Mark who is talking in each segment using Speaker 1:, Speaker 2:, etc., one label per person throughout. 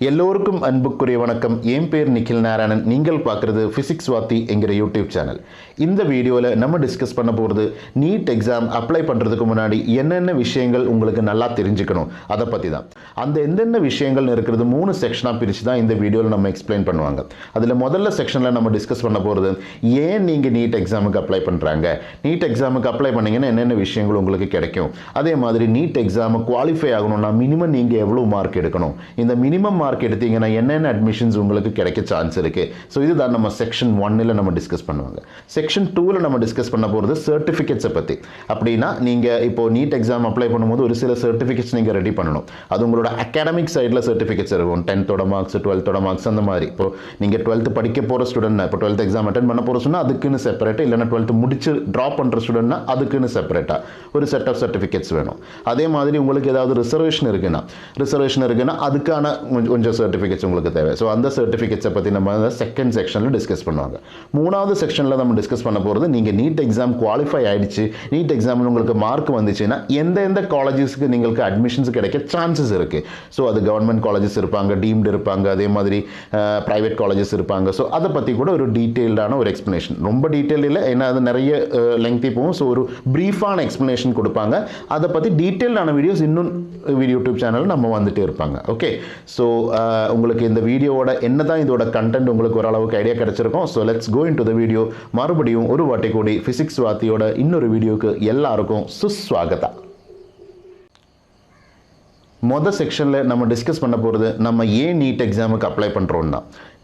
Speaker 1: எல்லோருக்கும் அன்புக்குரிய வணக்கம். என் பேர் நிக்கில் நாராயணன். நீங்கள் பார்க்குறது ஃபிசிக்ஸ் வாத்தி என்கிற யூடியூப் சேனல். இந்த வீடியோவில் நம்ம டிஸ்கஸ் பண்ண போகிறது நீட் எக்ஸாம் அப்ளை பண்ணுறதுக்கு முன்னாடி என்னென்ன விஷயங்கள் உங்களுக்கு நல்லா தெரிஞ்சுக்கணும் அதை பற்றி தான். அந்த எந்தெந்த விஷயங்கள் இருக்கிறது 3 செக்ஷனாக பிரித்து தான் இந்த வீடியோவில் நம்ம எக்ஸ்பிளைன் பண்ணுவாங்க. அதில் முதல்ல செக்ஷனில் நம்ம டிஸ்கஸ் பண்ண போகிறது ஏன் நீங்கள் நீட் எக்ஸாமுக்கு அப்ளை பண்ணுறாங்க, நீட் எக்ஸாமுக்கு அப்ளை பண்ணிங்கன்னா என்னென்ன விஷயங்கள் உங்களுக்கு கிடைக்கும், அதே மாதிரி நீட் எக்ஸாமு குவாலிஃபை ஆகணும்னா மினிமம் நீங்கள் எவ்வளோ மார்க் எடுக்கணும், இந்த மினிமம் மார்க் எடுத்தீங்கன்னா என்னென்ன அட்மிஷன்ஸ் உங்களுக்கு கிடைக்க சான்ஸ் இருக்கு. ஸோ இதுதான் நம்ம செக்ஷன் 1ல் நம்ம டிஸ்கஸ் பண்ணுவாங்க. செக்ஷன் 2ல் நம்ம டிஸ்கஸ் பண்ண போகிறது சர்டிஃபிகேட்ஸை பற்றி. அப்படின்னா நீங்கள் இப்போ நீட் எக்ஸாம் அப்ளை பண்ணும்போது ஒரு சில சர்டிஃபிகேட்ஸ் நீங்கள் ரெடி பண்ணணும். அது உங்களோட அகாடமிக் சைடில் சர்டிஃபிகேட்ஸ் இருக்கும். 10th மார்க்ஸ், 12th மார்க்ஸ், அந்த மாதிரி. இப்போ நீங்கள் 12th படிக்க போகிற ஸ்டூடெண்ட், இப்போ 12th எக்ஸாம் அட்டன் பண்ண போகிற சொன்னால் அதுக்குன்னு செப்பரேட், இல்லைன்னா 12th முடிச்சு ட்ராப் பண்ணுற ஸ்டூடெண்ட்னா அதுக்குன்னு செப்பரேட்டாக ஒரு செட் ஆஃப் சர்டிஃபிகேட்ஸ் வேணும். அதே மாதிரி உங்களுக்கு ஏதாவது ரிசர்வேஷன் இருக்குன்னா அதுக்கான கொஞ்சம் சர்டிஃபிகேட்ஸ் உங்களுக்கு தேவை. ஸோ அந்த சர்டிஃபிகேட்ஸை பற்றி நம்ம செகண்ட் செக்ஷனில் டிஸ்கஸ் பண்ணுவாங்க. 3வது செக்ஷனில் நம்ம டிஸ்கஸ் பண்ண போகிறது நீங்கள் நீட் எக்ஸாம் குவாலிஃபை ஆகிடுச்சு, நீட் எக்ஸாமில் உங்களுக்கு மார்க் வந்துச்சுன்னா எந்த காலேஜஸ்க்கு നിങ്ങൾക്ക് அட்மிஷன்ஸ் கிடைக்க சான்சஸ் இருக்குது. ஸோ அது கவர்மெண்ட் காலேஜஸ் இருப்பாங்க, டீம்டு இருப்பாங்க, அதே மாதிரி ப்ரைவேட் காலேஜஸ் இருப்பாங்க. ஸோ அதை பற்றி கூட ஒரு டீட்டெயில்டான ஒரு எக்ஸ்ப்ளனேஷன், ரொம்ப டீட்டெயில் இல்லை ஏன்னா அது நிறைய லெங்க்தி போகும். ஸோ ஒரு ப்ரீஃபான எக்ஸ்ப்ளனேஷன் கொடுப்பாங்க. அதை பற்றி டீட்டெயில்டான வீடியோஸ் இன்னும் யூடியூப் சேனல் நம்ம வந்துட்டே இருப்பாங்க. ஓகே, ஸோ உங்களுக்கு இந்த வீடியோவோட என்னதான் இதோட கண்டென்ட் உங்களுக்கு ஓரளவுக்கு ஐடியா கிடைச்சிருக்கும். So let's go into the video. மறுபடியும் ஒரு வாட்டி கூடி ஃபிசிக்ஸ் வாத்தியோட இன்னொரு வீடியோக்கு எல்லாருக்கும் சுஸ்வாகதா. மொதல் செக்ஷனில் நம்ம டிஸ்கஸ் பண்ண போகிறது நம்ம ஏன் நீட் எக்ஸாமுக்கு அப்ளை பண்ணுறோன்னா,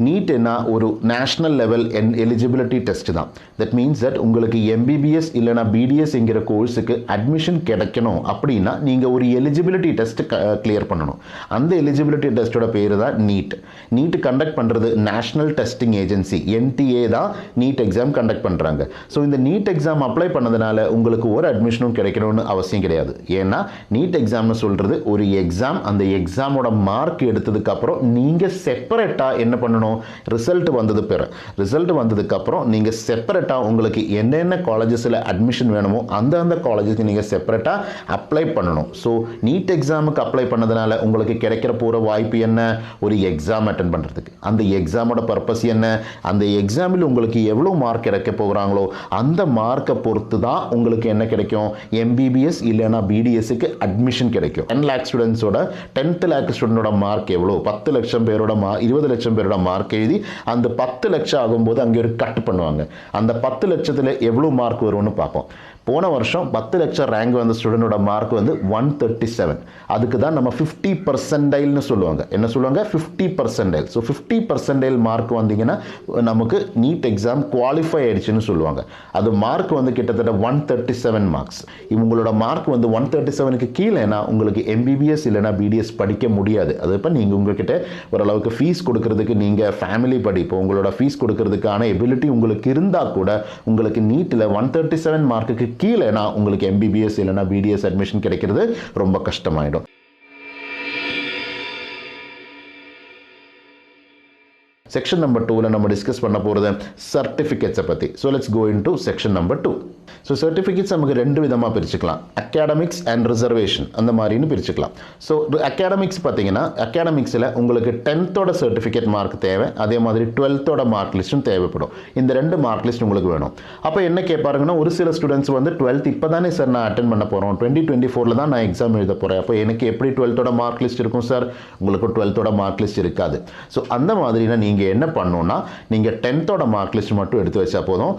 Speaker 1: நீட்னா ஒரு நேஷ்னல் லெவல் எலிஜிபிலிட்டி டெஸ்ட் தான். தட் மீன்ஸ் தட் உங்களுக்கு எம்பிபிஎஸ் இல்லைனா பிடிஎஸ்ங்கிற கோர்ஸுக்கு அட்மிஷன் கிடைக்கணும் அப்படின்னா நீங்கள் ஒரு எலிஜிபிலிட்டி டெஸ்ட் கிளியர் பண்ணணும். அந்த எலிஜிபிலிட்டி டெஸ்ட்டோட பேர் தான் நீட் கண்டக்ட் பண்ணுறது நேஷ்னல் டெஸ்டிங் ஏஜென்சி, NTA தான் நீட் எக்ஸாம் கண்டக்ட் பண்ணுறாங்க. ஸோ இந்த நீட் எக்ஸாம் அப்ளை பண்ணதுனால உங்களுக்கு ஒரு அட்மிஷனும் கிடைக்கணும்னு அவசியம் கிடையாது. ஏன்னா நீட் எக்ஸாம்னு சொல்கிறது ஒரு எக்ஸாம். அந்த எக்ஸாமோட மார்க் எடுத்ததுக்கப்புறம் நீங்கள் செப்பரேட்டாக என்ன பண்ணணும், ரிசல்ட் வந்ததுக்கப்புறம் நீங்கள் செப்பரேட்டாக உங்களுக்கு என்னென்ன காலேஜஸில் அட்மிஷன் வேணுமோ அந்த காலேஜஸ்க்கு நீங்கள் செப்பரேட்டாக அப்ளை பண்ணணும். ஸோ நீட் எக்ஸாமுக்கு அப்ளை பண்ணதுனால உங்களுக்கு கிடைக்கிற போகிற வாய்ப்பு என்ன, ஒரு எக்ஸாம் அட்டன் பண்ணுறதுக்கு. அந்த எக்ஸாமோட பர்பஸ் என்ன, அந்த எக்ஸாமில் உங்களுக்கு எவ்வளோ மார்க் கிடைக்க போகிறாங்களோ அந்த மார்க்கை பொறுத்து தான் உங்களுக்கு என்ன கிடைக்கும், MBBS இல்லைனா BDSக்கு அட்மிஷன் கிடைக்கும். 10 lakh ஸ்டூடெண்ட்ஸோட 10th lakh ஸ்டூடெண்டோட மார்க் எவ்வளோ, 10 லட்சம் பேரோட 20 லட்சம் பேரோட மார்க் எழுதி அந்த 10 லட்சம் ஆகும்போது அங்கே ஒரு கட் பண்ணுவாங்க. அந்த 10 லட்சத்தில் எவ்வளோ மார்க் வரும்னு பார்ப்போம். போன வருஷம் 10 லட்சம் ரேங்க் வந்த ஸ்டூடெண்டோட மார்க் வந்து 137. அதுக்கு தான் நம்ம 50 percentile சொல்லுவாங்க. என்ன சொல்லுவாங்க, 50 percentile. ஸோ 50 percentile மார்க் வந்தீங்கன்னா நமக்கு நீட் எக்ஸாம் குவாலிஃபை ஆயிடுச்சுன்னு சொல்லுவாங்க. அது மார்க் வந்து கிட்டத்தட்ட 137 மார்க்ஸ். இவங்களோட மார்க் வந்து 137க்கு கீழேனா உங்களுக்கு MBBS இல்லைனா BDS படிக்க முடியாது. அது இப்போ நீங்கள் உங்ககிட்ட ஓரளவுக்கு ஃபீஸ் கொடுக்கறதுக்கு, நீங்கள் ஃபேமிலி இப்போ உங்களோட ஃபீஸ் கொடுக்கறதுக்கான எபிலிட்டி உங்களுக்கு இருந்தால் கூட உங்களுக்கு நீட்டில் 137 மார்க்குக்கு கீழேனா உங்களுக்கு MBBS இல்லைனா BDS அட்மிஷன் கிடைக்கிறது ரொம்ப கஷ்டமாயிடும். செக்ஷன் நம்பர் 2ல நம்ம டிஸ்கஸ் பண்ண போகிறது சர்டிஃபிகேட்ஸை பற்றி. So let's go into section number 2. So certificates நமக்கு 2 விதமாக பிரிச்சுக்கலாம், அகாடமிக்ஸ் அண்ட் ரிசர்வேஷன் அந்த மாதிரின்னு பிரிச்சுக்கலாம். ஸோ அகாடமிக்ஸ் பார்த்தீங்கன்னா அகாடமிக்ஸில் உங்களுக்கு 10th சர்டிஃபிகேட் மார்க் தேவை, அதே மாதிரி 12th மார்க் லிஸ்ட்டும் தேவைப்படும். இந்த 2 மார்க் லிஸ்ட் உங்களுக்கு வேணும். அப்போ என்ன கேட்பாருங்கன்னா, ஒரு சில ஸ்டூடெண்ட்ஸ் வந்து 12th இப்போ தானே சார் நான் அட்டன் பண்ண போகிறோம், 2024 தான் நான் எக்ஸாம் எழுத போகிறேன், அப்போ எனக்கு எப்படி 12th மார்க் லிஸ்ட் இருக்கும் சார், உங்களுக்கு 12th மார்க் லிஸ்ட் இருக்காது. ஸோ அந்த மாதிரினா நீங்கள் என்ன பண்ணணும்னா, நீங்கள் 10th மார்க் லிஸ்ட் மட்டும் எடுத்து வச்சா போதும்.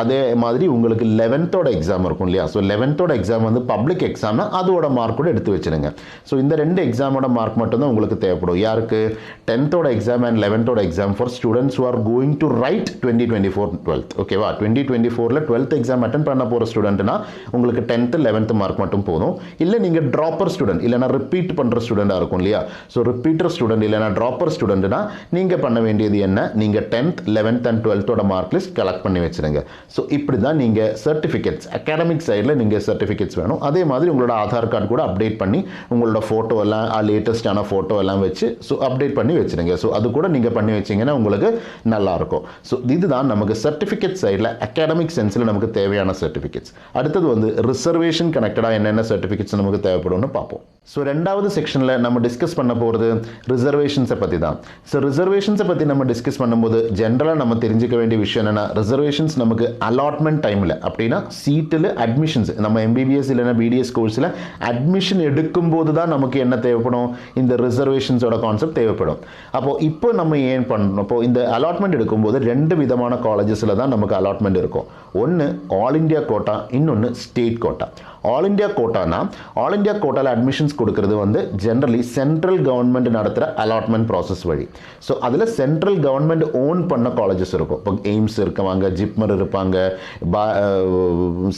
Speaker 1: அதே மாதிரி உங்களுக்கு 11th எக்ஸாம் இருக்கும் இல்லையா, ஸோ 11th எக்ஸாம் வந்து பப்ளிக் எக்ஸாம்னா அதோட மார்க் கூட எடுத்து வச்சுருங்க. ஸோ இந்த 2 எக்ஸாமோட மார்க் மட்டும் தான் உங்களுக்கு தேவைப்படும். யாருக்கு, 10th exam and 11th exam for students who are going to right 2024 12th. ஓகேவா, 2024ல 12th எக்ஸாம் அட்டன் பண்ண போகிற ஸ்டூடெண்ட்னா உங்களுக்கு 10th 11th மார்க் மட்டும் போதும். இல்லை நீங்கள் ட்ராப்பர் ஸ்டூடெண்ட் இல்லைனா ரிப்பீட் பண்ணுற ஸ்டூடெண்டாக இருக்கும் இல்லையா, ஸோ ரிப்பீட்டர் ஸ்டூடெண்ட் இல்லைனா ட்ராப்பர் ஸ்டூடெண்ட்னா நீங்கள் பண்ண வேண்டியது என்ன, நீங்கள் 10th 11th and 12th mark list collect பண்ணி வச்சுருங்க. ஸோ இப்படி தான் நீங்கள் சர்டிஃபிகேட்ஸ் அகாடமிக் சைடில் நீங்கள் சர்டிஃபிகேட்ஸ் வேணும். அதே மாதிரி உங்களோட ஆதார் கார்டு கூட அப்டேட் பண்ணி உங்களோட ஃபோட்டோ எல்லாம் லேட்டஸ்டான ஃபோட்டோ எல்லாம் வச்சு ஸோ அப்டேட் பண்ணி வச்சுருங்க. ஸோ அது கூட நீங்கள் பண்ணி வச்சிங்கன்னா உங்களுக்கு நல்லாயிருக்கும். ஸோ இதுதான் நமக்கு சர்டிஃபிகேட் சைடில் அகாடமிக் சென்ஸில் நமக்கு தேவையான சர்டிஃபிகேட்ஸ். அடுத்தது வந்து ரிசர்வேஷன் கனெக்டடாக என்னென்ன சர்டிஃபிகேட்ஸ் நமக்கு தேவைப்படும்னு பார்ப்போம். ஸோ ரெண்டாவது செக்ஷனில் நம்ம டிஸ்கஸ் பண்ண போகிறது ரிசர்வேஷன்ஸை பற்றி தான். ஸோ ரிசர்வேஷன்ஸை பற்றி நம்ம டிஸ்கஸ் பண்ணும்போது ஜென்ரலாக நம்ம தெரிஞ்சுக்க வேண்டிய விஷயம் என்னென்னா, ரிசர்வேஷன்ஸ் நமக்கு அலாட்மெண்ட் டைமில், அப்படின்னா சீட்டில் அட்மிஷன்ஸ், நம்ம எம்பிபிஎஸ் இல்லைன்னா பிடிஎஸ் கோர்ஸில் அட்மிஷன் எடுக்கும்போது தான் நமக்கு என்ன தேவைப்படும், இந்த ரிசர்வேஷன்ஸோட கான்செப்ட் தேவைப்படும். அப்போது இப்போ நம்ம ஏன் பண்ணணும், இப்போது இந்த அலாட்மெண்ட் எடுக்கும்போது 2 விதமான காலேஜஸில் தான் நமக்கு அலாட்மெண்ட் இருக்கும். ஒன்று ஆல் இண்டியா கோட்டா, இன்னொன்று ஸ்டேட் கோட்டா. ஆல் இண்டியா கோட்டானா, ஆல் இண்டியா கோட்டாவில் அட்மிஷன்ஸ் கொடுக்கறது வந்து ஜென்ரலி சென்ட்ரல் கவர்மெண்ட் நடத்துகிற அலாட்மெண்ட் ப்ராசஸ் வழி. ஸோ அதில் சென்ட்ரல் கவர்மெண்ட் ஓன் பண்ண காலேஜஸ் இருக்கும். இப்போ எய்ம்ஸ் இருப்பாங்க, ஜிப்மர் இருப்பாங்க,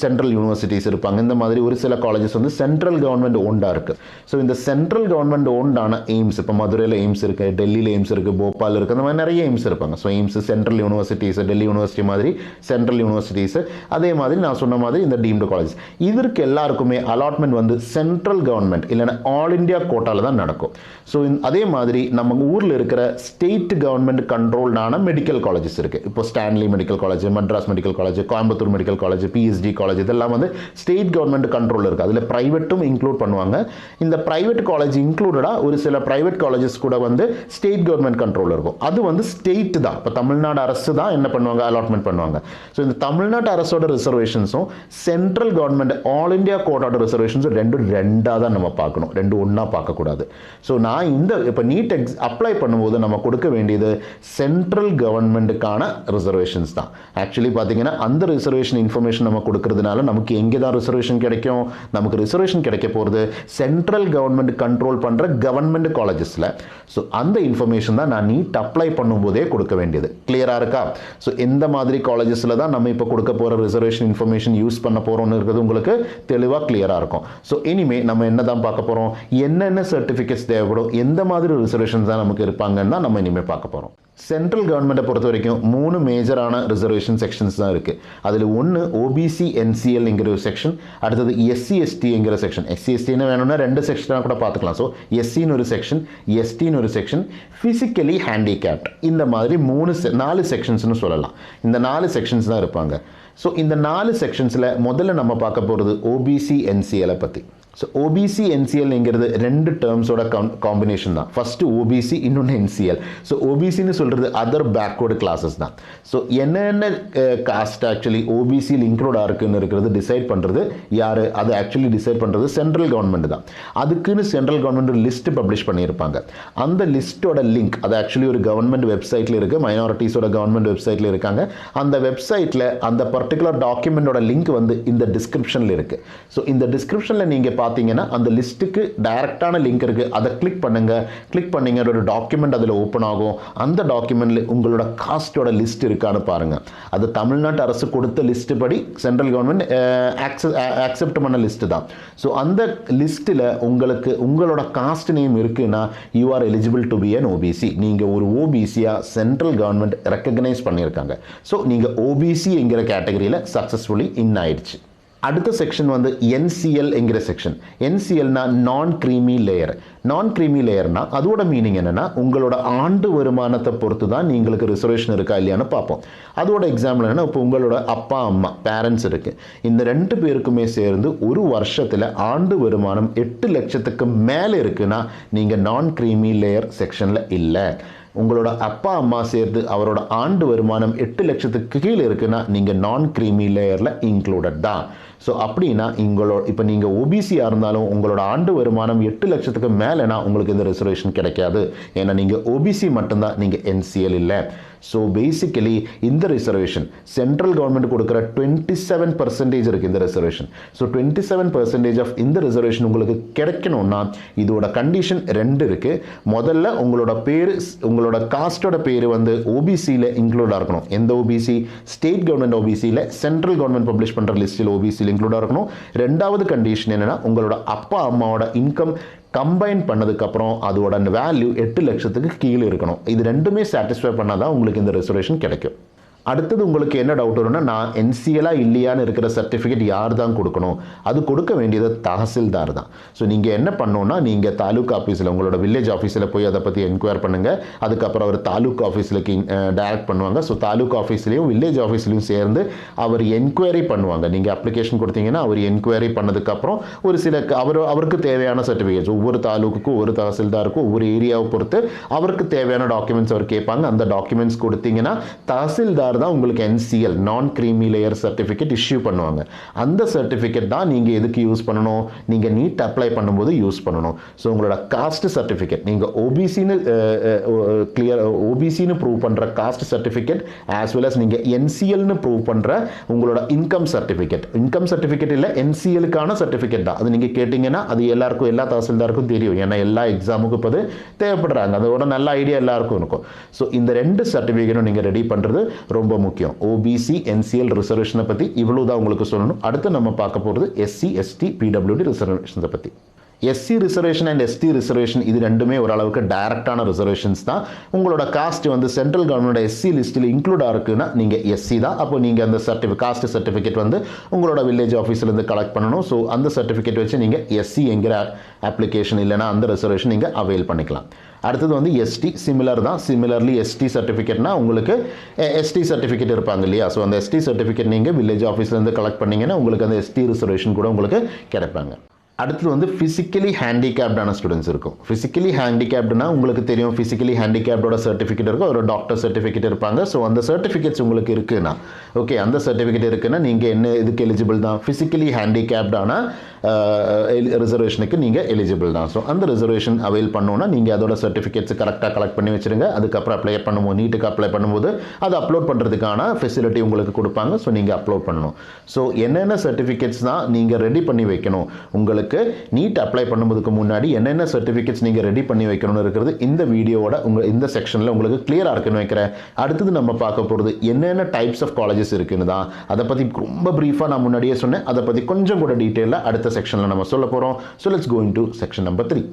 Speaker 1: சென்ட்ரல் யூனிவர்சிட்டிஸ் இருப்பாங்க. இந்த மாதிரி ஒரு சில காலேஜஸ் வந்து சென்ட்ரல் கவர்மெண்ட் ஓன்டாக இருக்குது. ஸோ இந்த சென்ட்ரல் கவர்மெண்ட் ஓன்டான எய்ம்ஸ், இப்போ மதுரையில் எய்ம்ஸ் இருக்குது, டெல்லியில் எய்ம்ஸ் இருக்குது, போபால் இருக்குது, அந்த மாதிரி நிறைய எய்ம்ஸ் இருப்பாங்க. So AIIMS central universities, Delhi university மாதிரி சென்ட்ரல் யூனிவர்சிட்டிஸ், அதே மாதிரி நான் சொன்ன மாதிரி இந்த டீம்டு காலேஜ், இதற்கு எல்லாருக்குமே அலாட்மெண்ட் வந்து சென்ட்ரல் கவர்மெண்ட் இல்லைன்னா ஆல் இண்டியா கோட்டாவில் தான் நடக்கும். ஸோ அதே மாதிரி நம்ம ஊரில் இருக்கிற ஸ்டேட் கவர்மெண்ட் கண்ட்ரோல்டான மெடிக்கல் காலேஜஸ் இருக்குது. இப்போ Stanley medical college, Madras medical college, Coimbatore medical college, PST college, இதெல்லாம் வந்து ஸ்டேட் கவர்மெண்ட் கண்ட்ரோல் இருக்குது. அதில் ப்ரைவேட்டும் இன்க்ளூட் பண்ணுவாங்க. இந்த ப்ரைவேட் காலேஜ் இன்க்ளூடடாக ஒரு சில ப்ரைவேட் காலேஜஸ் கூட வந்து ஸ்டேட் கவர்மெண்ட் கண்ட்ரோல் இருக்கும். அது வந்து ஸ்டேட் தான். இப்போ தமிழ்நாடு அரசு தான் என்ன பண்ணுவாங்க, அலாட்மெண்ட் பண்ணுவாங்க. ஸோ இந்த தமிழ்நாடு அரசோட ரிசர்வேஷன்ஸும் சென்ட்ரல் கவர்மெண்ட் ஆல் இண்டியா கோட்டாவோட ரிசர்வேஷன்ஸும் ரெண்டாக தான் நம்ம பார்க்கணும், ரெண்டு ஒன்றா பார்க்கக்கூடாது. ஸோ நான் இப்போ நீட் அப்ளை பண்ணும்போது நம்ம கொடுக்க வேண்டியது சென்ட்ரல் கவர்மெண்ட்டுக்கான ரிசர்வேஷன்ஸ் தான். ஆக்சுவலி பார்த்தீங்கன்னா அந்த ரிசர்வேஷன் இன்ஃபர்மேஷன் நம்ம கொடுக்கறதுனால நமக்கு எங்கே தான் ரிசர்வேஷன் கிடைக்கும், நமக்கு ரிசர்வேஷன் கிடைக்க போகிறது சென்ட்ரல் கவர்மெண்ட் கண்ட்ரோல் பண்ணுற கவர்மெண்ட் காலேஜஸில். ஸோ அந்த இன்ஃபர்மேஷன் தான் நான் நீட் அப்ளை பண்ணும்போதே கொடுக்க வேண்டியது. கிளியராக இருக்கா? ஸோ எந்த மாதிரி காலேஜஸில் தான் நம்ம இப்போ கொடுக்க போகிற ரிசர்வேஷன் இன்ஃபர்மேஷன் யூஸ் பண்ண போகிறோம்னு இருக்கிறது உங்களுக்கு தெளிவாக கிளியராக இருக்கும். ஸோ இனிமே நம்ம என்ன தான் பார்க்க போகிறோம், என்னென்ன சர்டிஃபிகேட்ஸ் தேவைப்படும், எந்த மாதிரி ரிசர்வேஷன்ஸ் தான் நமக்கு இருப்பாங்கன்னு தான் நம்ம இனிமேல் பார்க்க போகிறோம். சென்ட்ரல் கவர்மெண்ட்டை பொறுத்த வரைக்கும் 3 மேஜரான ரிசர்வேஷன் செக்ஷன்ஸ் தான் இருக்குது. அதில் ஒன்று ஓபிசி என்சிஎல் என்கிற ஒரு செக்ஷன், அடுத்தது எஸ்சி எஸ்டி என்கிற செக்ஷன். எஸ்சி எஸ்டின்னு வேணும்னா 2 செக்ஷனாக கூட பார்த்துக்கலாம். ஸோ எஸ்சின்னு ஒரு செக்ஷன், எஸ்டின்னு ஒரு செக்ஷன், ஃபிசிக்கலி ஹேண்டிகேப்ட், இந்த மாதிரி 4 செக்ஷன்ஸ்னு சொல்லலாம். இந்த 4 செக்ஷன்ஸ் தான் இருப்பாங்க. ஸோ இந்த 4 செக்ஷன்ஸில் முதல்ல நம்ம பார்க்க போகிறது ஓபிசி என்சிஎலை பற்றி. ஸோ ஓபிசி என்சிஎல்ங்கிறது 2 டேர்ம்ஸோட காம்பினேஷன் தான். ஃபஸ்ட்டு ஓபிசி, இன்னொன்று என்சிஎல். ஸோ ஓபிசின்னு சொல்கிறது அதர் பேக்வர்டு கிளாஸஸ் தான். ஸோ என்னென்ன காஸ்ட் ஆக்சுவலி ஓபிசியில் இன்க்ளூடாக இருக்குன்னு இருக்கிறது டிசைட் பண்ணுறது யார், அது ஆக்சுவலி டிசைட் பண்ணுறது சென்ட்ரல் கவர்மெண்ட் தான். அதுக்குன்னு சென்ட்ரல் கவர்மெண்ட் லிஸ்ட் பப்ளிஷ் பண்ணியிருப்பாங்க. அந்த லிஸ்ட்டோட லிங்க் அது ஆக்சுவலி ஒரு கவர்மெண்ட் வெப்சைட்டில் இருக்குது, மைனாரிட்டிஸோட கவர்மெண்ட் வெப்சைட்டில் இருக்காங்க. அந்த வெப்சைட்டில் அந்த பர்டிகுலர் டாக்குமெண்டோட லிங்க் வந்து இந்த டிஸ்கிரிப்ஷனில் இருக்குது. ஸோ இந்த டிஸ்கிரிப்ஷனில் நீங்கள் பார்த்தீங்கன்னா அந்த லிஸ்ட்டுக்கு டைரக்டான லிங்க் இருக்குது. அதை கிளிக் பண்ணீங்க ஒரு டாக்குமெண்ட் அதில் ஓப்பன் ஆகும். அந்த டாக்குமெண்ட்ல உங்களோட காஸ்டோட லிஸ்ட் இருக்கான்னு பாருங்க. அது தமிழ்நாட்டு அரசு கொடுத்த லிஸ்ட் படி சென்ட்ரல் கவர்மெண்ட் அக்செப்ட் பண்ண லிஸ்ட் தான். ஸோ அந்த லிஸ்ட்டில் உங்களோட காஸ்ட் நேம் இருக்குன்னா you are eligible to be an OBC. நீங்கள் ஒரு ஓபிசியாக சென்ட்ரல் கவர்மெண்ட் ரெக்கக்னைஸ் பண்ணியிருக்காங்க. ஸோ நீங்கள் ஓபிசி என்கிற கேட்டகரியில் சக்ஸஸ்ஃபுல்லி இன் ஆயிடுச்சு. அடுத்த செக்ஷன் வந்து என்சிஎல் என்கிற செக்ஷன். என்சிஎல்னா நான் கிரீமி லேயர். நான் கிரீமி லேயர்னா அதோட மீனிங் என்னென்னா உங்களோட ஆண்டு வருமானத்தை பொறுத்து தான் நீங்களுக்கு ரிசர்வேஷன் இருக்கா இல்லையான்னு பார்ப்போம். அதோட எக்ஸாம்பிள் என்னென்னா, இப்போ உங்களோட அப்பா அம்மா பேரண்ட்ஸ் இருக்குது, இந்த 2 பேருக்குமே சேர்ந்து ஒரு வருஷத்தில் ஆண்டு வருமானம் 8 லட்சத்துக்கு மேலே இருக்குன்னா நீங்கள் நான் கிரீமி லேயர் செக்ஷனில் இல்லை. உங்களோட அப்பா அம்மா சேர்த்து அவரோட ஆண்டு வருமானம் 8 லட்சத்துக்கு கீழே இருக்குன்னா நீங்கள் நான் கிரீமி லேயரில் இன்க்ளூடட் தான். ஸோ அப்படின்னா இப்போ நீங்கள் ஓபிசியாக இருந்தாலும் உங்களோட ஆண்டு வருமானம் 8 லட்சத்துக்கு மேலேனா உங்களுக்கு இந்த ரிசர்வேஷன் கிடைக்காது. ஏன்னா நீங்கள் ஓபிசி மட்டும்தான், நீங்கள் என்சிஎல் இல்லை. ஸோ பேசிக்கலி இந்த ரிசர்வேஷன் சென்ட்ரல் கவர்மெண்ட் கொடுக்குற 27% இருக்குது இந்த ரிசர்வேஷன். ஸோ 27% ஆஃப் இந்த ரிசர்வேஷன் உங்களுக்கு கிடைக்கணும்னா இதோட கண்டிஷன் 2 இருக்குது. முதல்ல உங்களோட பேர், உங்களோட காஸ்டோட பேர் வந்து ஓபிசியில் இன்க்ளூடாக இருக்கணும். எந்த ஓபிசி? ஸ்டேட் கவர்மெண்ட் ஓபிசியில், சென்ட்ரல் கவர்மெண்ட் பப்ளிஷ் பண்ணுற லிஸ்ட்டில் ஓபிசியில் இன்க்ளூடாக இருக்கணும். 2வது கண்டிஷன் என்னென்னா உங்களோட அப்பா அம்மாவோட இன்கம் கம்பைன் பண்ணதுக்கப்புறம் அதோட வேல்யூ 8 லட்சத்துக்கு கீழே இருக்கணும். இது 2மே சாட்டிஸ்ஃபை பண்ணால் தான் உங்களுக்கு இந்த ரிசர்வேஷன் கிடைக்கும். அடுத்தது உங்களுக்கு என்ன டவுட் வரும்னா, நான் என்சிஎலாக இல்லையான்னு இருக்கிற சர்டிஃபிகேட் யார் தான் கொடுக்கணும்? அது கொடுக்க வேண்டியது தஹசில்தார் தான். ஸோ நீங்கள் என்ன பண்ணணும்னா, நீங்கள் தாலுக் ஆஃபீஸில் உங்களோட வில்லேஜ் ஆஃபீஸில் போய் அதை பற்றி என்கொயர் பண்ணுங்கள். அதுக்கப்புறம் அவர் தாலுக் ஆஃபீஸில் டைரக்ட் பண்ணுவாங்க. ஸோ தாலுக் ஆஃபீஸ்லேயும் வில்லேஜ் ஆஃபீஸ்லையும் சேர்ந்து அவர் என்கொயரி பண்ணுவாங்க. நீங்கள் அப்ளிகேஷன் கொடுத்தீங்கன்னா அவர் என்கொயரி பண்ணதுக்கப்புறம் ஒரு சில அவருக்கு தேவையான சர்டிஃபிகேட்ஸ், ஒவ்வொரு தாலுக்குக்கும் ஒவ்வொரு தஹசில்தாருக்கும் ஒவ்வொரு ஏரியாவை பொறுத்து அவருக்கு தேவையான டாக்குமெண்ட்ஸ் அவர் கேட்பாங்க. அந்த டாக்குமெண்ட்ஸ் கொடுத்தீங்கன்னா தஹசில்தார் தான் உங்களுக்கு NCL நான் கிரீமி லேயர் சர்டிஃபிகேட் இஷ்யூ பண்ணுவாங்க. அந்த சர்டிஃபிகேட் தான் நீங்கள் எதுக்கு யூஸ் பண்ணணும்? நீங்கள் நீட் அப்ளை பண்ணும்போது யூஸ் பண்ணணும். ஸோ உங்களோட காஸ்ட் சர்டிஃபிகேட், நீங்கள் ஓபிசின்னு ப்ரூவ் பண்ணுற caste certificate as well as நீங்கள் NCLன்னு ப்ரூவ் பண்ணுற உங்களோட இன்கம் சர்டிஃபிகேட் இல்லை NCLக்கான சர்டிஃபிகேட் தான். அது நீங்கள் கேட்டிங்கன்னா அது எல்லாருக்கும், எல்லா தஹசில்தாருக்கும் தெரியும். ஏன்னா எல்லா எக்ஸாமுக்கும் இப்போ அது தேவைப்படுறாங்க. அதோட நல்ல ஐடியா எல்லாருக்கும் இருக்கும். ஸோ இந்த 2 சர்டிஃபிகேட்டும் நீங்கள் ரெடி பண்ணுறது ரொம்ப முக்கியம். OBC NCL ரிசர்வேஷனை பற்றி இவ்வளோ தான் உங்களுக்கு சொல்லணும். அடுத்து நம்ம பார்க்க போகிறது SC ST PWD ரிசர்வேஷனை பற்றி. SC reservation and ST reservation இது ரெண்டுமே ஓரளவுக்கு டைரக்டான ரிசர்வேஷன்ஸ் தான். உங்களோட காஸ்ட் வந்து சென்ட்ரல் கவர்மெண்ட் SC லிஸ்ட்டில் இன்க்ளூட் ஆகுதுன்னா நீங்கள் SC தான். அப்போ நீங்கள் அந்த காஸ்ட் சர்டிஃபிகேட் வந்து உங்களோட வில்லேஜ் ஆஃபீஸ்லேருந்து கலெக்ட் பண்ணணும். ஸோ அந்த சர்டிஃபிகேட் வச்சு நீங்கள் SC என்கிற அப்ளிகேஷன் இல்லைனா அந்த ரிசர்வேஷன் நீங்கள் அவைல் பண்ணிக்கலாம். அடுத்தது வந்து ST சிமிலர் தான். சிமிலர்லி ST சர்டிஃபிகேட்னா உங்களுக்கு ST சர்டிஃபிகேட் இருப்பாங்க இல்லையா? ஸோ அந்த ST சர்டிஃபிகேட் நீங்கள் வில்லேஜ் ஆஃபீஸ்லேருந்து கலெக்ட் பண்ணிங்கன்னா உங்களுக்கு அந்த ST ரிசர்வேஷன் கூட உங்களுக்கு கிடைப்பாங்க. அடுத்தது வந்து ஃபிசிக்கலி ஹேண்டிகேப்டான ஸ்டூடெண்ட்ஸ் இருக்கும். ஃபிசிக்கலி ஹேண்டிகேப்டுனா உங்களுக்கு தெரியும், ஃபிசிக்கலி ஹேண்டிகேப்டோட சர்டிஃபிகேட் இருக்கும், ஒரு டாக்டர் சர்டிஃபிகேட் இருப்பாங்க. ஸோ அந்த சர்டிஃபிகேட்ஸ் உங்களுக்கு இருக்குன்னா, ஓகே, அந்த சர்டிஃபிகேட் இருக்குன்னா நீங்கள் என்ன இதுக்கு எலிஜிபிள் தான்? ஃபிசிக்கலி ஹேண்டிகேப்டான ரிசர்வேஷனுக்கு நீங்கள் எலிஜிபிள் தான். ஸோ அந்த ரிசர்வேஷன் அவைல் பண்ணோன்னா நீங்கள் அதோட சர்டிஃபிகேட்ஸ் கரெக்டாக கலெக்ட் பண்ணி வச்சுருங்க. அதுக்கப்புறம் அப்ளை பண்ணும்போது, நீட்டுக்கு அப்ளை பண்ணும்போது அது அப்லோட் பண்ணுறதுக்கான ஃபெசிலிட்டி உங்களுக்கு கொடுப்பாங்க. ஸோ நீங்கள் அப்லோட் பண்ணணும். ஸோ என்னென்ன சர்டிஃபிகேட்ஸ் தான் நீங்கள் ரெடி பண்ணி வைக்கணும்? உங்களுக்கு நீட் அப்ளை பண்ணும்போதுக்கு முன்னாடி என்னென்ன சர்டிஃபிகேட்ஸ் நீங்கள் ரெடி பண்ணி வைக்கணும்னு இருக்கிறது இந்த வீடியோவோட இந்த செக்ஷனில் உங்களுக்கு கிளியராக இருக்குன்னு வைக்கிறேன். அடுத்தது நம்ம பார்க்க போகிறது என்னென்ன டைப்ஸ் ஆஃப் காலேஜஸ் இருக்குன்னு தான். அதை பற்றி ரொம்ப ப்ரீஃபாக நான் முன்னாடியே சொன்னேன். அதை பற்றி கொஞ்சம் கூட டீட்டெயிலாக அடுத்த செக்ஷனில் நம்ம சொல்ல போகிறோம். So let's go into section number 3.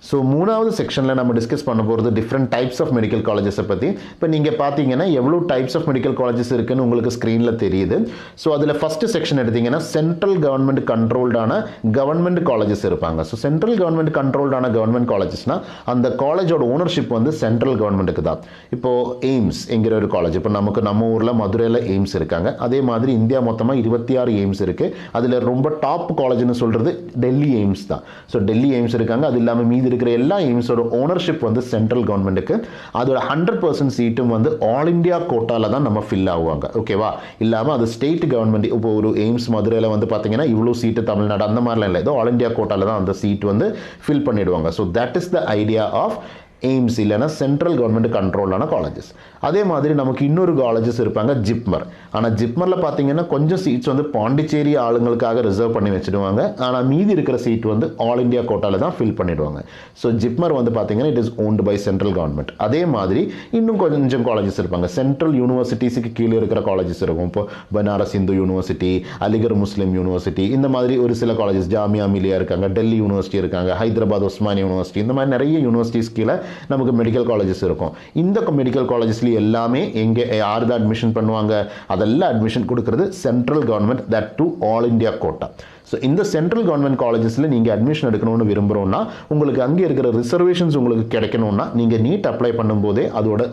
Speaker 1: So 3வது செக்ஷனில் நம்ம டிஸ்கஸ் பண்ண போகிறது டிஃப்ரெண்ட் டைப்ஸ் ஆஃப் மெடிக்கல் காலேஜஸை பற்றி. இப்போ நீங்கள் பார்த்தீங்கன்னா எவ்வளோ டைப்ஸ் ஆஃப் மெடிக்கல் காலேஜஸ் இருக்குன்னு உங்களுக்கு ஸ்க்ரீனில் தெரியுது. ஸோ அதில் ஃபஸ்ட்டு செக்ஷன் எடுத்திங்கன்னா சென்ட்ரல் கவர்மெண்ட் கண்ட்ரோல்டான கவர்மெண்ட் காலேஜஸ் இருப்பாங்க. ஸோ சென்ட்ரல் கவர்மெண்ட் கண்ட்ரோல்டான கவர்மெண்ட் காலேஜஸ்னால் அந்த காலேஜோட ஓனர்ஷிப் வந்து சென்ட்ரல் கவர்மெண்ட்டுக்கு தான். இப்போது எய்ம்ஸ் என்கிற ஒரு காலேஜ், இப்போ நம்ம ஊரில் மதுரையில் எய்ம்ஸ் இருக்காங்க. அதே மாதிரி இந்தியா மொத்தமாக 26 எய்ம்ஸ் இருக்குது. அதில் ரொம்ப டாப் காலேஜ்னு சொல்கிறது டெல்லி எய்ம்ஸ் தான். ஸோ டெல்லி எய்ம்ஸ் இருக்காங்க. அது இல்லாமல் மீதி இருக்கிற எல்லா எய்ம்ஸோட ஓனர்ஷிப் வந்து சென்ட்ரல் கவர்மெண்ட்டுக்கு. அதோட 100% சீட்டும் வந்து ஆல் இண்டியா கோட்டால தான் நம்ம ஃபில் ஆகுவாங்க. ஓகேவா? இல்லாமல் அது ஸ்டேட் கவர்மெண்ட். இப்போ ஒரு எய்ம்ஸ் மதுரையில் வந்து பார்த்தீங்கன்னா இவ்வளோ சீட்டு தமிழ்நாடு அந்த மாதிரிலாம் இல்லை. ஏதோ ஆல் இண்டியா கோட்டால தான் அந்த சீட் வந்து ஃபில் பண்ணிடுவாங்க. So that is the idea of AIIMS இல்லைனா சென்ட்ரல் கவர்மெண்ட் கண்ட்ரோலான காலேஜஸ். அதே மாதிரி நமக்கு இன்னொரு காலேஜஸ் இருப்பாங்க ஜிப்மர். ஆனால் ஜிப்மரில் பார்த்தீங்கன்னா கொஞ்சம் சீட்ஸ் வந்து பாண்டிச்சேரி ஆளுங்களுக்காக ரிசர்வ் பண்ணி வச்சுடுவாங்க. ஆனால் மீதி இருக்கிற சீட் வந்து ஆல் இண்டியா கோட்டாவில் தான் ஃபில் பண்ணிடுவாங்க. ஸோ ஜிப்மர் வந்து பார்த்தீங்கன்னா it is owned by central government. அதே மாதிரி இன்னும் கொஞ்சம் காலேஜஸ் இருப்பாங்க. சென்ட்ரல் யூனிவர்சிட்டிஸுக்கு கீழே இருக்கிற காலேஜஸ் இருக்கும். இப்போ பனாரஸ் இந்து யூனிவர்சிட்டி, அலிகர் முஸ்லீம் யூனிவர்சிட்டி, இந்த மாதிரி ஒரு சில காலேஜஸ், ஜாமியா மிலியா இருக்காங்க, டெல்லி யூனிவர்சிட்டி இருக்காங்க, ஹைதராபாத் உஸ்மானியா யூனிவர்சிட்டி, இந்த மாதிரி நிறைய யூனிவர்சிட்டிஸ் கீழே நமக்கு மெடிக்கல் காலேஜஸ் இருக்கும். இந்த மெடிக்கல் காலேஜஸ்ல எல்லாமே எங்கே யார் தான் அட்மிஷன் பண்ணுவாங்க? அதெல்லாம் அட்மிஷன் கொடுக்கறது central government, that too all India quota. So இந்த சென்ட்ரல் கவர்மெண்ட் காலேஜஸில் நீங்கள் அட்மிஷன் எடுக்கணும்னு விரும்புகிறோன்னா, உங்களுக்கு அங்கே இருக்கிற ரிசர்வேஷன்ஸ் உங்களுக்கு கிடைக்கணும்னா நீங்கள் நீட் அப்ளை பண்ணும்போதே அதோட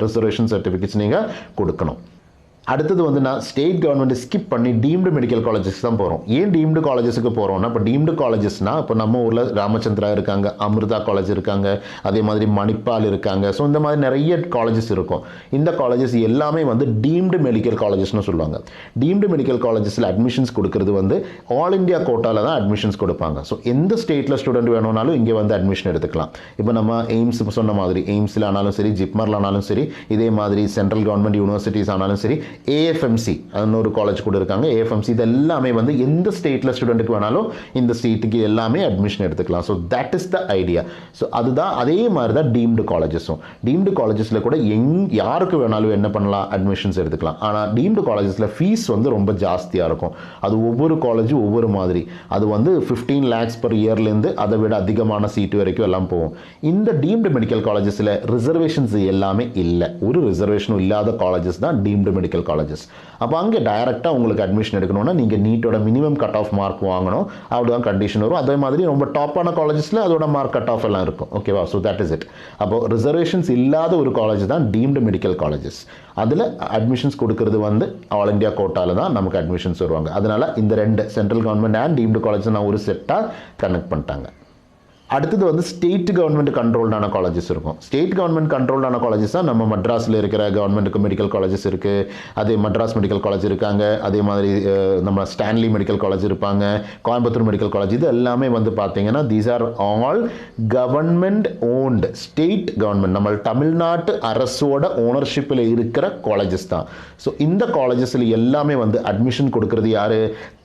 Speaker 1: ரிசர்வேஷன் சர்டிஃபிகேட்ஸ் நீங்கள் கொடுக்கணும். அடுத்தது வந்து நான் ஸ்டேட் கவர்மெண்ட் ஸ்கிப் பண்ணி டீம்டு மெடிக்கல் காலேஜஸ் தான் போகிறோம். ஏன் டீம்டு காலேஜஸுக்கு போகிறோம்னா, இப்போ டீம்டு காலேஜஸ்னால் இப்போ நம்ம ஊரில் ராமச்சந்திரா இருக்காங்க, அமிர்தா காலேஜ் இருக்காங்க, அதே மாதிரி மணிப்பால் இருக்காங்க. ஸோ இந்த மாதிரி நிறைய காலேஜஸ் இருக்கும். இந்த காலேஜஸ் எல்லாமே வந்து டீம்டு மெடிக்கல் காலேஜஸ்னு சொல்லுவாங்க. டீம்டு மெடிக்கல் காலேஜஸில் அட்மிஷன்ஸ் கொடுக்கறது வந்து ஆல் இண்டியா கோட்டாவில் தான் அட்மிஷன்ஸ் கொடுப்பாங்க. ஸோ எந்த ஸ்டேட்டில் ஸ்டூடெண்ட் வேணும்னாலும் இங்கே வந்து அட்மிஷன் எடுத்துக்கலாம். இப்போ நம்ம எய்ம்ஸ் சொன்ன மாதிரி எய்ம்ஸில் ஆனாலும் சரி, ஜிப்மரில் ஆனாலும் சரி, இதே மாதிரி சென்ட்ரல் கவர்மெண்ட் யூனிவர்சிட்டிஸ் ஆனாலும் சரி, ஏஎஃப்எம்சி இன்னொரு காலேஜ் கூட இருக்காங்க, ஏஎஃப்எம்சி. இது எல்லாமே வந்து எந்த ஸ்டேட்டில் ஸ்டூடெண்ட்டுக்கு வேணாலும் இந்த ஸ்டேட்டுக்கு எல்லாமே அட்மிஷன் எடுத்துக்கலாம். So that is the idea. So அதுதான் அதே மாதிரி தான் டீம்டு காலேஜஸும். டீம்டு காலேஜஸில் கூட யாருக்கு வேணாலும் என்ன பண்ணலாம், அட்மிஷன்ஸ் எடுத்துக்கலாம். ஆனால் டீம்டு காலேஜஸில் ஃபீஸ் வந்து ரொம்ப ஜாஸ்தியாக இருக்கும். அது ஒவ்வொரு காலேஜும் ஒவ்வொரு மாதிரி. அது வந்து 15 lakhs per இயர்லேருந்து அதை விட அதிகமான சீட்டு வரைக்கும் எல்லாம் போகும். இந்த டீம்டு மெடிக்கல் காலேஜஸில் ரிசர்வேஷன்ஸ் எல்லாமே இல்லை. ஒரு ரிசர்வேஷனும் இல்லாத காலேஜஸ் தான் டீம்டு மெடிக்கல் காலேஜஸ். அப்போ அங்கே டைரெக்டாக உங்களுக்கு அட்மிஷன் எடுக்கணும்னா நீங்கள் நீட்டோட மினிமம் கட் ஆஃப் மார்க் வாங்கணும். அப்படிதான் கண்டிஷன் வரும். அதே மாதிரி ரொம்ப டாப்பான காலேஜஸில் அதோட மார்க் கட் ஆஃப் எல்லாம் இருக்கும். ஓகேவா? So that is it. அப்போ ரிசர்வேஷன்ஸ் இல்லாத ஒரு காலேஜ் தான் டீம்டு மெடிக்கல் காலேஜஸ். அதில் அட்மிஷன்ஸ் கொடுக்கறது வந்து ஆல் இண்டியா கோட்டாவில் தான் நமக்கு அட்மிஷன்ஸ் வருவாங்க. அதனால் இந்த ரெண்டு central government and deemed college நான் ஒரு செட்டாக கனெக்ட் பண்ணிட்டாங்க. அடுத்தது வந்து ஸ்டேட் கவர்மெண்ட் கண்ட்ரோல்டான காலேஜஸ் இருக்கும். ஸ்டேட் கவர்மெண்ட் கண்ட்ரோல்டான காலேஜஸ் தான் நம்ம மெட்ராஸில் இருக்கிற கவர்மெண்ட்டுக்கு மெடிக்கல் காலேஜஸ் இருக்குது. அதே மெட்ராஸ் மெடிக்கல் காலேஜ் இருக்காங்க. அதே மாதிரி நம்ம ஸ்டான்லி மெடிக்கல் காலேஜ் இருப்பாங்க, கோயம்புத்தூர் மெடிக்கல் காலேஜ். இது எல்லாமே வந்து பார்த்தீங்கன்னா these are all government owned, state government, நம்ம தமிழ்நாட்டு அரசோட ஓனர்ஷிப்பில் இருக்கிற காலேஜஸ் தான். ஸோ இந்த காலேஜஸில் எல்லாமே வந்து அட்மிஷன் கொடுக்கறது யார்?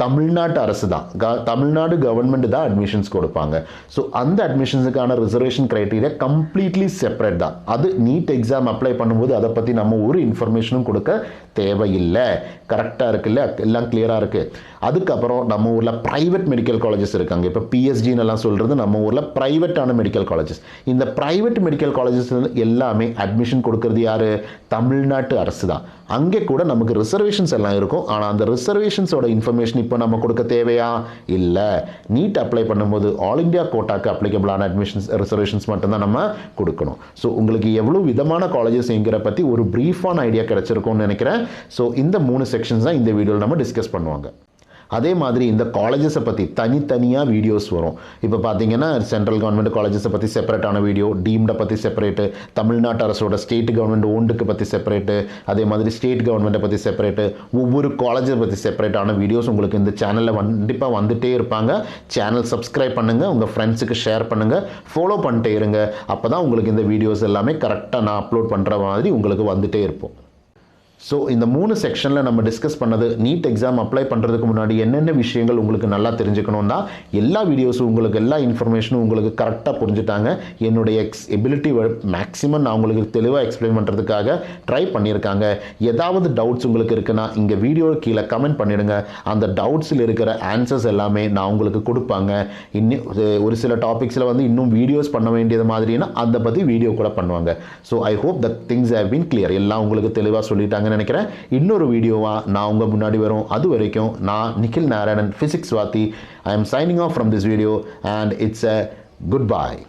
Speaker 1: தமிழ்நாட்டு அரசு தான். தமிழ்நாடு கவர்மெண்ட் தான் அட்மிஷன்ஸ் கொடுப்பாங்க. ஸோ அந்த அட்மிஷன்ஸுக்கான ரிசர்வேஷன் கிரைட்டீரியா கம்ப்ளீட்லி செப்பரேட் தான். அது நீட் எக்ஸாம் அப்ளை பண்ணும்போது அதை பற்றி நம்ம ஒரு இன்ஃபர்மேஷனும் கொடுக்க தேவையில்லை. கரெக்டாக இருக்குல்ல, எல்லாம் கிளியராக இருக்குது. அதுக்கப்புறம் நம்ம ஊரில் ப்ரைவேட் மெடிக்கல் காலேஜஸ் இருக்காங்க. இப்போ பிஎஸ்ஜின்னு எல்லாம் சொல்கிறது நம்ம ஊரில் ப்ரைவேட்டான மெடிக்கல் காலேஜஸ். இந்த ப்ரைவேட் மெடிக்கல் காலேஜஸ் எல்லாமே அட்மிஷன் கொடுக்கறது யார்? தமிழ்நாட்டு அரசு தான். அங்கே கூட நமக்கு ரிசர்வேஷன்ஸ் எல்லாம் இருக்கும். ஆனால் அந்த ரிசர்வேஷன்ஸோட இன்ஃபர்மேஷன் இப்போ நம்ம கொடுக்க தேவையா? இல்லை. நீட் அப்ளை பண்ணும்போது ஆல் இண்டியா கோட்டாக்கு அப்ளிகபிளான அட்மிஷன்ஸ் ரிசர்வேஷன்ஸ் மட்டும்தான் நம்ம கொடுக்கணும். ஸோ உங்களுக்கு எவ்வளோ விதமான காலேஜஸ் என்கிற பற்றி ஒரு ப்ரீஃபான ஐடியா கிடைச்சிருக்கும்னு நினைக்கிறேன். ஸோ இந்த 3 செக்ஷன்ஸ் தான் இந்த வீடியோவில் நம்ம டிஸ்கஸ் பண்ணுவாங்க. அதே மாதிரி இந்த காலேஜஸை பற்றி தனித்தனியாக வீடியோஸ் வரும். இப்போ பார்த்தீங்கன்னா சென்ட்ரல் கவர்மெண்ட் காலேஜஸை பற்றி செப்பரேட்டான வீடியோ, டீம்டை பற்றி செப்பரேட்டு, தமிழ்நாட்டு அரசோட ஸ்டேட் கவர்மெண்ட் ஓண்டுக்கு பற்றி செப்பரேட்டு, அதே மாதிரி ஸ்டேட் கவர்மெண்ட்டை பற்றி செப்பரேட்டு, ஒவ்வொரு காலேஜை பற்றி செப்பரேட்டான வீடியோஸ் உங்களுக்கு இந்த சேனலில் கண்டிப்பாக வந்துகிட்டே இருப்பாங்க. சேனல் சப்ஸ்கிரைப் பண்ணுங்கள், உங்கள் ஃப்ரெண்ட்ஸுக்கு ஷேர் பண்ணுங்கள், ஃபாலோ பண்ணிட்டே இருங்க. அப்போ தான் உங்களுக்கு இந்த வீடியோஸ் எல்லாமே கரெக்டாக நான் அப்லோட் பண்ணுற மாதிரி உங்களுக்கு வந்துகிட்டே இருப்போம். ஸோ இந்த 3 செக்ஷனில் நம்ம டிஸ்கஸ் பண்ணது நீட் எக்ஸாம் அப்ளை பண்ணுறதுக்கு முன்னாடி என்னென்ன விஷயங்கள் உங்களுக்கு நல்லா தெரிஞ்சுக்கணும் தான். எல்லா வீடியோஸும் உங்களுக்கு எல்லா இன்ஃபர்மேஷனும் உங்களுக்கு கரெக்டாக புரிஞ்சுட்டாங்க. என்னுடைய எபிலிட்டி மேக்ஸிமம் நான் உங்களுக்கு தெளிவாக எக்ஸ்பிளைன் பண்ணுறதுக்காக ட்ரை பண்ணியிருக்காங்க. ஏதாவது டவுட்ஸ் உங்களுக்கு இருக்குன்னா இங்கே வீடியோ கீழே கமெண்ட் பண்ணிவிடுங்க. அந்த டவுட்ஸில் இருக்கிற ஆன்சர்ஸ் எல்லாமே நான் உங்களுக்கு கொடுப்பாங்க. இன்னும் ஒரு சில டாபிக்ஸில் வந்து இன்னும் வீடியோஸ் பண்ண வேண்டியது மாதிரினா அதை பற்றி வீடியோ கூட பண்ணுவாங்க. So I hope the things have been clear. எல்லாம் உங்களுக்கு தெளிவாக சொல்லிட்டாங்க நினைக்கிறேன். இன்னொரு வீடியோவா நான் உங்க முன்னாடி வரும். அது வரைக்கும் நான் Nikhil Narayanan, physics Vaathi. I am signing off from this video and it's a goodbye.